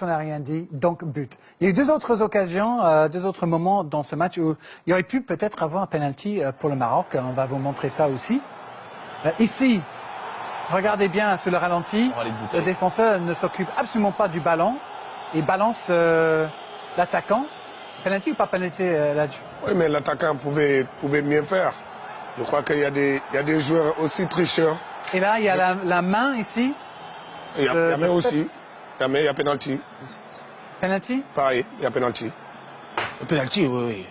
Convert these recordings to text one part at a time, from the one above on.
On n'a rien dit, donc but. Il y a eu deux autres occasions, deux autres moments dans ce match où il y aurait pu peut-être avoir un penalty pour le Maroc. On va vous montrer ça aussi. Ici, regardez bien sur le ralenti, le défenseur ne s'occupe absolument pas du ballon et balance l'attaquant. Penalty ou pas penalty là-dessus? Oui, mais l'attaquant pouvait mieux faire. Je crois qu'il y a des joueurs aussi tricheurs. Et là, il y a la main ici. Il y a main aussi. Il y a penalty. Penalty? Pareil, il y a penalty. Le penalty, oui.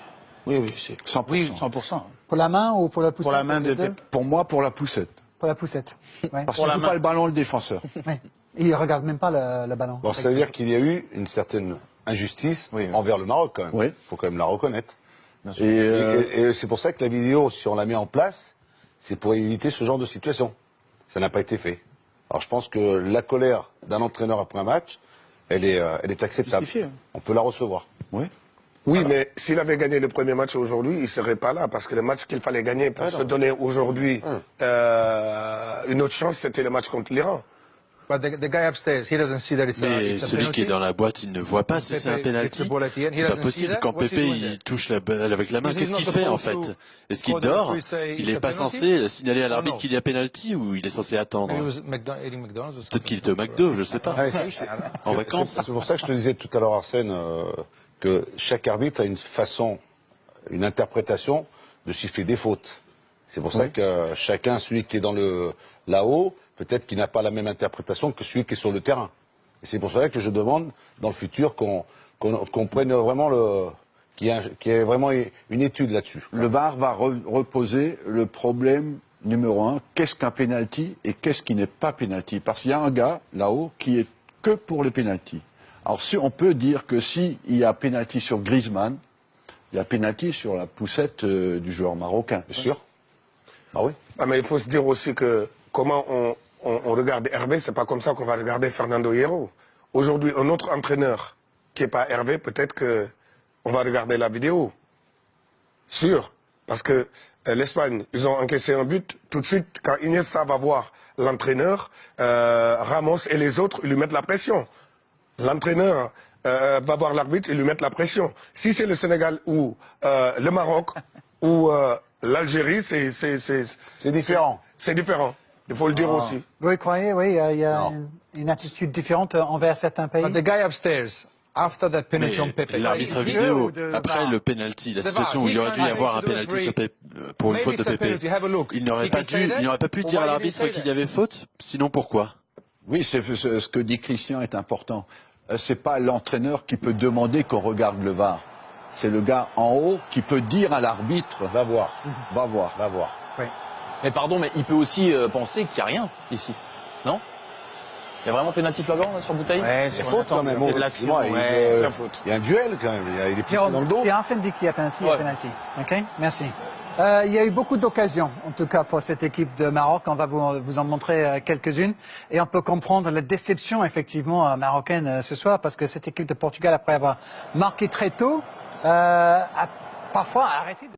Oui, c'est 100%. Oui, 100%. Pour la main ou pour la poussette? Pour la main de Pep. Pour moi, pour la poussette. Pour la poussette. Ouais. Parce qu'il ne joue pas le ballon, le défenseur. Ouais. Il ne regarde même pas le ballon. Bon, ça veut dire qu'il y a eu une certaine injustice envers le Maroc, quand même. Oui. Il faut quand même la reconnaître. Et c'est pour ça que la vidéo, si on la met en place, c'est pour éviter ce genre de situation. Ça n'a pas été fait. Alors je pense que la colère d'un entraîneur après un match, elle est acceptable. Justifiée. On peut la recevoir. Oui. Oui, mais s'il avait gagné le premier match aujourd'hui, il ne serait pas là. Parce que le match qu'il fallait gagner pour se donner aujourd'hui une autre chance, c'était le match contre l'Iran. But the guy upstairs, he doesn't see that it's Mais celui penalty. qui est dans la boîte, il ne voit pas si c'est un penalty. It's a ball at the end. He C'est pas doesn't see possible. that. Quand What's he Pépé doing il there? touche la balle avec la main, Because he's qu'est-ce qu'il not fait en supposed fait? to Est-ce qu'il call the dort? referee say Il it's n'est a pas penalty? censé signaler à l'arbitre No. qu'il y a penalty ou il est censé attendre? He was eating McDonald's or something. Peut-être qu'il était au McDo, je sais pas. Ouais, En vacances. C'est pour ça que je te disais tout à l'heure, Arsène, que chaque arbitre a une façon, une interprétation de siffler des fautes. C'est pour ça que chacun, celui qui est dans là-haut, peut-être qu'il n'a pas la même interprétation que celui qui est sur le terrain. Et c'est pour cela que je demande, dans le futur, qu'on prenne vraiment qu'il y ait vraiment une étude là-dessus. le VAR va reposer le problème numéro 1. Qu'est-ce qu'un penalty et qu'est-ce qui n'est pas penalty? Parce qu'il y a un gars là-haut qui est que pour les penalties. Alors si on peut dire que s'il y a penalty sur Griezmann, il y a penalty sur la poussette du joueur marocain. Bien sûr. Ah oui. Ah, mais il faut se dire aussi que comment on regarde Hervé, c'est pas comme ça qu'on va regarder Fernando Hierro. Aujourd'hui, un autre entraîneur qui n'est pas Hervé, peut-être qu'on va regarder la vidéo. Sûr. Parce que l'Espagne, ils ont encaissé un but. Tout de suite, quand Iniesta va voir l'entraîneur, Ramos et les autres, ils lui mettent la pression. L'entraîneur va voir l'arbitre et lui mettre la pression. Si c'est le Sénégal ou le Maroc ou l'Algérie, c'est différent. C'est différent. Il faut le dire aussi. Vous croyez, oui, il y a une attitude différente envers certains pays. But the guy upstairs, after that penalty on Mais Pepe, l'arbitre Il vidéo, de après VAR. le penalty, la The situation VAR, où il aurait dû y he avoir un can't penalty say sur to the pour une maybe faute de it's a Pépé, penalty, have a look. il n'aurait He pas can say that. pu Why dire à did he l'arbitre say qu'il that? y avait faute. Sinon pourquoi? Oui, c'est ce que dit Christian est important. C'est pas l'entraîneur qui peut demander qu'on regarde le VAR. C'est le gars en haut qui peut dire à l'arbitre, Va voir. va voir. Va voir. Oui. Mais pardon, mais il peut aussi penser qu'il n'y a rien ici, non? Il y a vraiment pénalty flagrant là, sur Bouteille? Ouais, Il y a faute quand même. c'est de l'action, Excuse-moi, ouais. La faute. il y a un duel quand même. Il est poussé dans le Jérôme, dos. si Arsène dit qu'il y a penalty, il y a penalty. OK? Merci. Il y a eu beaucoup d'occasions, en tout cas pour cette équipe de Maroc. On va vous en montrer quelques-unes. Et on peut comprendre la déception, effectivement, marocaine ce soir, parce que cette équipe de Portugal, après avoir marqué très tôt, a parfois arrêté de...